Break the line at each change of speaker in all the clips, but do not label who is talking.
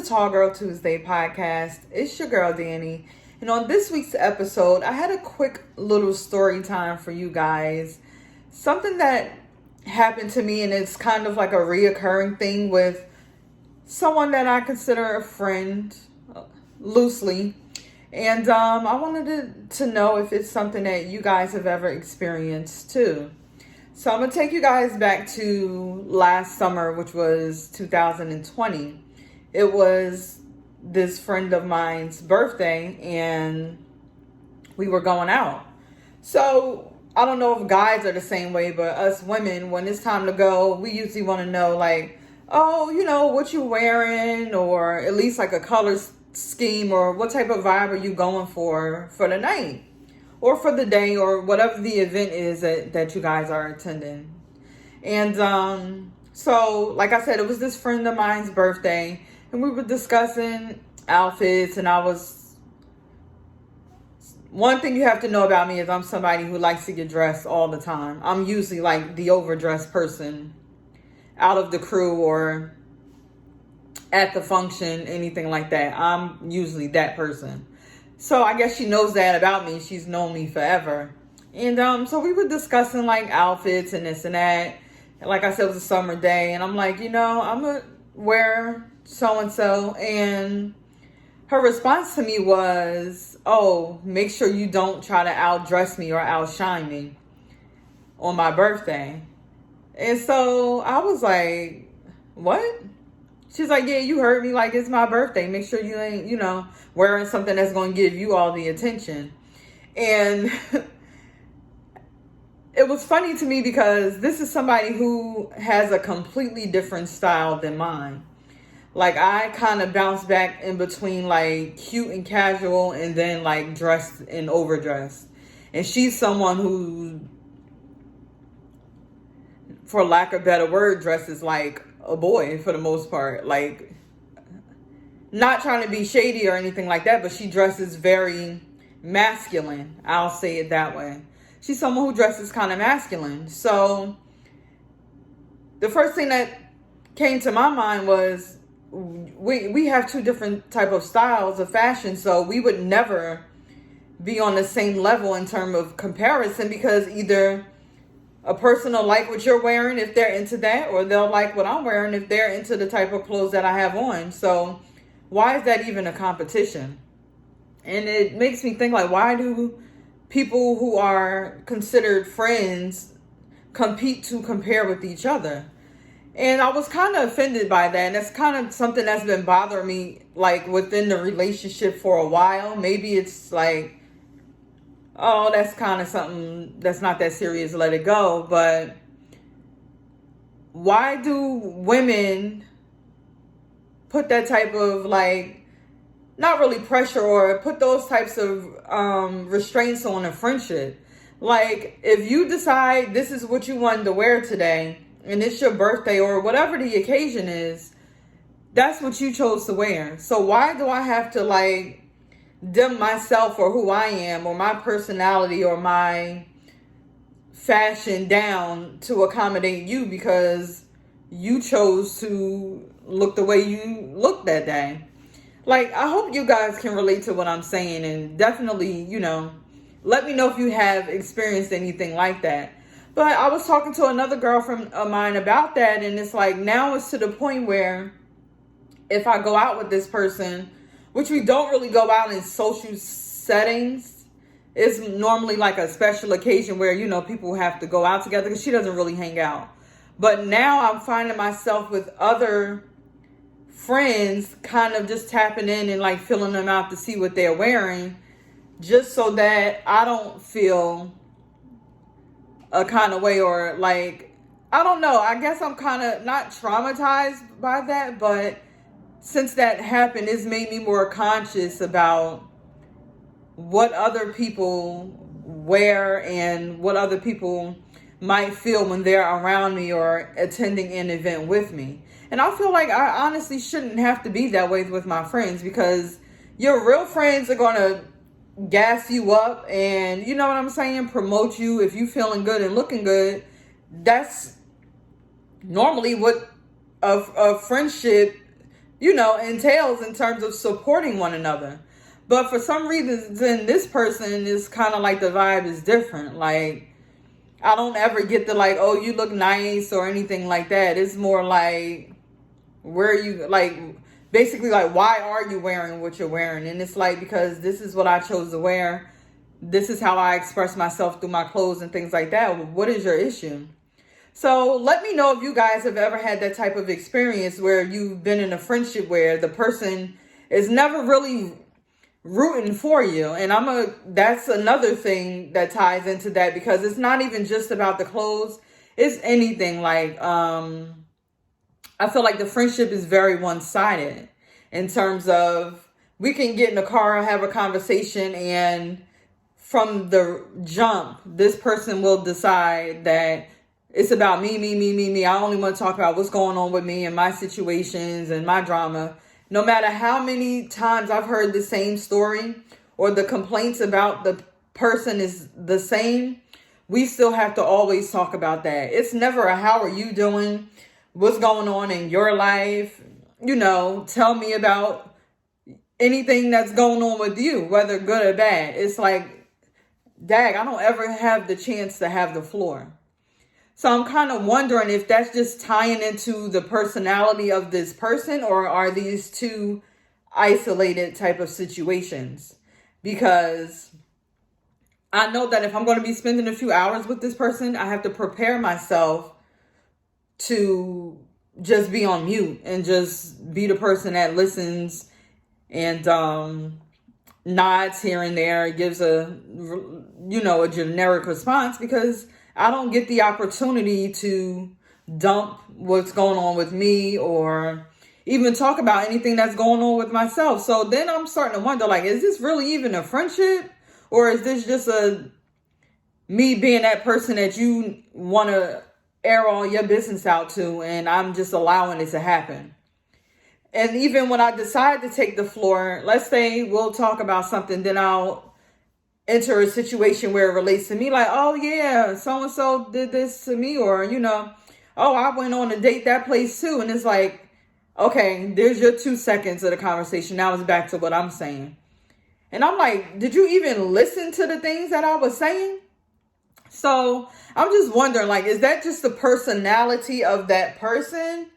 the Tall Girl Tuesday podcast. It's your girl, Danie. And on this week's episode, I had a quick little story time for you guys. Something that happened to me, and it's kind of like a reoccurring thing with someone that I consider a friend, loosely. And I wanted to know if it's something that you guys have ever experienced too. So I'm going to take you guys back to last summer, which was 2020. It was this friend of mine's birthday, and we were going out. So I don't know if guys are the same way, but us women, when it's time to go, we usually want to know, like, oh, what you wearing, or at least like a color scheme, or what type of vibe are you going for the night, or for the day, or whatever the event is that you guys are attending. And so, like I said, it was this friend of mine's birthday, and we were discussing outfits, and one thing you have to know about me is I'm somebody who likes to get dressed all the time. I'm usually like the overdressed person out of the crew or at the function, anything like that. I'm usually that person. So I guess she knows that about me. She's known me forever. And so we were discussing like outfits and this and that. And like I said, it was a summer day, and I'm like, I'm going to wear so-and-so. And her response to me was, oh, make sure you don't try to outdress me or outshine me on my birthday. And so I was like, what? She's like, yeah, you heard me. Like, it's my birthday. Make sure you ain't, wearing something that's going to give you all the attention. And it was funny to me because this is somebody who has a completely different style than mine. Like, I kind of bounce back in between, like, cute and casual, and then, like, dressed and overdressed. And she's someone who, for lack of a better word, dresses like a boy for the most part. Like, not trying to be shady or anything like that, but she dresses very masculine. I'll say it that way. She's someone who dresses kind of masculine. So the first thing that came to my mind was, we have two different type of styles of fashion, so we would never be on the same level in terms of comparison, because either a person will like what you're wearing if they're into that, or they'll like what I'm wearing if they're into the type of clothes that I have on. So why is that even a competition? And it makes me think, like, why do people who are considered friends compete to compare with each other? And I was kind of offended by that. And that's kind of something that's been bothering me, like, within the relationship for a while. Maybe it's like, oh, that's kind of something that's not that serious, let it go. But why do women put that type of, like, not really pressure, or put those types of restraints on a friendship? Like, if you decide this is what you wanted to wear today, and it's your birthday or whatever the occasion is, that's what you chose to wear. So why do I have to, like, dim myself or who I am or my personality or my fashion down to accommodate you because you chose to look the way you look that day? Like, I hope you guys can relate to what I'm saying, and definitely, let me know if you have experienced anything like that. But I was talking to another girlfriend of mine about that, and it's like, now it's to the point where if I go out with this person, which we don't really go out in social settings, it's normally like a special occasion where, people have to go out together, because she doesn't really hang out. But now I'm finding myself with other friends kind of just tapping in and, like, filling them out to see what they're wearing, just so that I don't feel a kind of way, or, like, I don't know. I guess I'm kind of not traumatized by that, but since that happened, it's made me more conscious about what other people wear and what other people might feel when they're around me or attending an event with me. And I feel like I honestly shouldn't have to be that way with my friends, because your real friends are going to gas you up and, you know what I'm saying, promote you if you feeling good and looking good. That's normally what a friendship entails in terms of supporting one another. But for some reason, then this person is kind of like the vibe is different. Like, I don't ever get the like, oh, you look nice or anything like that. It's more like, where are you, like, basically like, why are you wearing what you're wearing? And it's like, because this is what I chose to wear. This is how I express myself through my clothes and things like that. What is your issue? So let me know if you guys have ever had that type of experience where you've been in a friendship where the person is never really rooting for you. And that's another thing that ties into that, because it's not even just about the clothes. It's anything. Like, I feel like the friendship is very one-sided in terms of, we can get in the car and have a conversation, and from the jump, this person will decide that it's about me, me, me, me, me. I only want to talk about what's going on with me and my situations and my drama. No matter how many times I've heard the same story or the complaints about the person is the same, we still have to always talk about that. It's never a how are you doing? What's going on in your life? Tell me about anything that's going on with you, whether good or bad. It's like, dag, I don't ever have the chance to have the floor. So I'm kind of wondering if that's just tying into the personality of this person, or are these two isolated type of situations? Because I know that if I'm going to be spending a few hours with this person, I have to prepare myself to just be on mute and just be the person that listens and nods here and there, gives a generic response, because I don't get the opportunity to dump what's going on with me or even talk about anything that's going on with myself. So then I'm starting to wonder, like, is this really even a friendship? Or is this just me being that person that you want to air all your business out to, and I'm just allowing it to happen? And even when I decide to take the floor, let's say we'll talk about something, then I'll enter a situation where it relates to me, like, oh yeah, so-and-so did this to me, or, oh, I went on a date that place too. And it's like, okay, there's your 2 seconds of the conversation. Now it's back to what I'm saying. And I'm like, did you even listen to the things that I was saying? So I'm just wondering, like, is that just the personality of that person?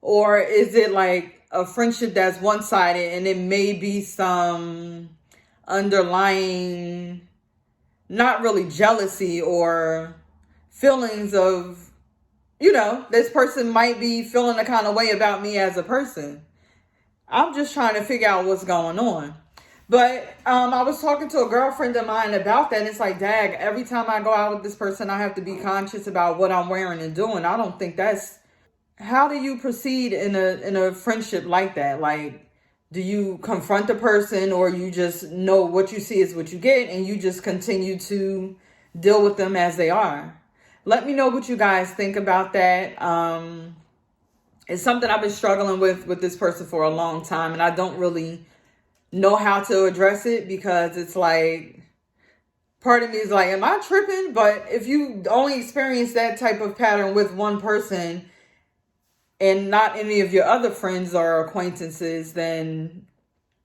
Or is it like a friendship that's one-sided, and it may be some underlying, not really jealousy or feelings of, this person might be feeling a kind of way about me as a person. I'm just trying to figure out what's going on. But I was talking to a girlfriend of mine about that, and it's like, dag, every time I go out with this person, I have to be conscious about what I'm wearing and doing. I don't think that's, how do you proceed in a friendship like that? Like, do you confront the person, or you just know what you see is what you get, and you just continue to deal with them as they are? Let me know what you guys think about that. It's something I've been struggling with this person for a long time, and I don't really know how to address it, because it's like, part of me is like, am I tripping? But if you only experience that type of pattern with one person and not any of your other friends or acquaintances, then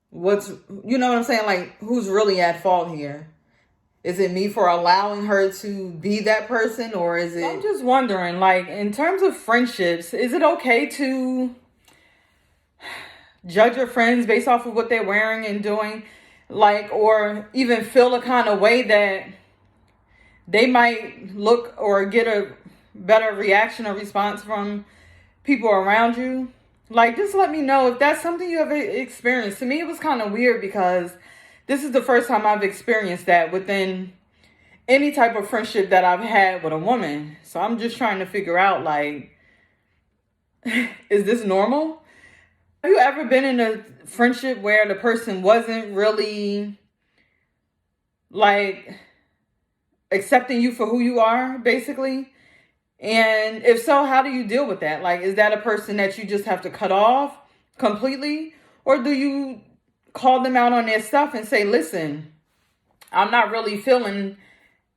what's, you know what I'm saying? Like, who's really at fault here? Is it me for allowing her to be that person, or is it... I'm just wondering, like, in terms of friendships, is it okay to judge your friends based off of what they're wearing and doing? Like, or even feel a kind of way that they might look or get a better reaction or response from people around you? Like, just let me know if that's something you ever experienced. To me, it was kind of weird, because this is the first time I've experienced that within any type of friendship that I've had with a woman. So I'm just trying to figure out, like, is this normal? Have you ever been in a friendship where the person wasn't really, like, accepting you for who you are, basically? And if so, how do you deal with that? Like, is that a person that you just have to cut off completely? Or do you call them out on their stuff and say, listen, I'm not really feeling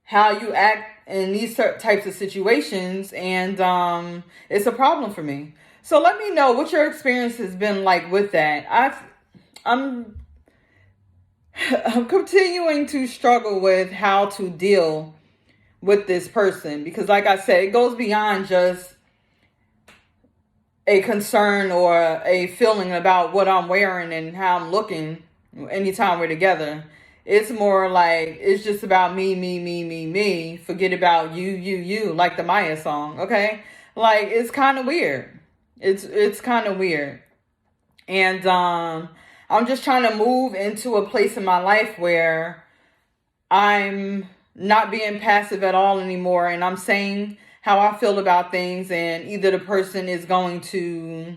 how you act in these types of situations, and it's a problem for me. So let me know what your experience has been like with that. I'm I'm continuing to struggle with how to deal with this person, because like I said, it goes beyond just a concern or a feeling about what I'm wearing and how I'm looking anytime we're together. It's more like it's just about me, me, me, me, me. Forget about you, you, like the Maya song, okay? Like it's kind of weird. It's kind of weird. And I'm just trying to move into a place in my life where I'm not being passive at all anymore, and I'm saying how I feel about things, and either the person is going to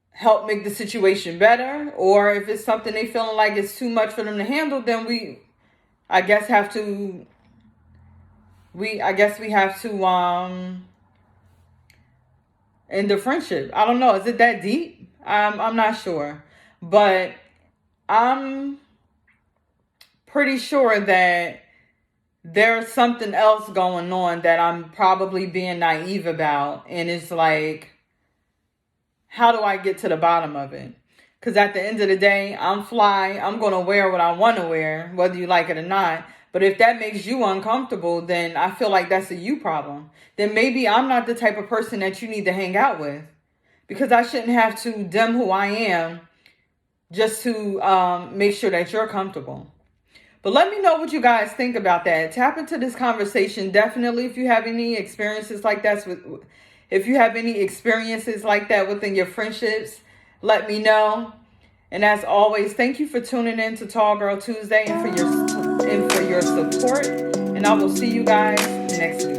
help make the situation better, or if it's something they feeling like it's too much for them to handle, then I guess have to we have to end the friendship. I don't know. Is it that deep? I'm not sure, but I'm pretty sure that there's something else going on that I'm probably being naive about. And it's like, how do I get to the bottom of it? Because at the end of the day, I'm fly. I'm going to wear what I want to wear, whether you like it or not. But if that makes you uncomfortable, then I feel like that's a you problem. Then maybe I'm not the type of person that you need to hang out with. Because I shouldn't have to dim who I am just to make sure that you're comfortable. But let me know what you guys think about that. Tap into this conversation. Definitely, if you have any experiences like that within your friendships, let me know. And as always, thank you for tuning in to Tall Girl Tuesday and for your support. And I will see you guys next week.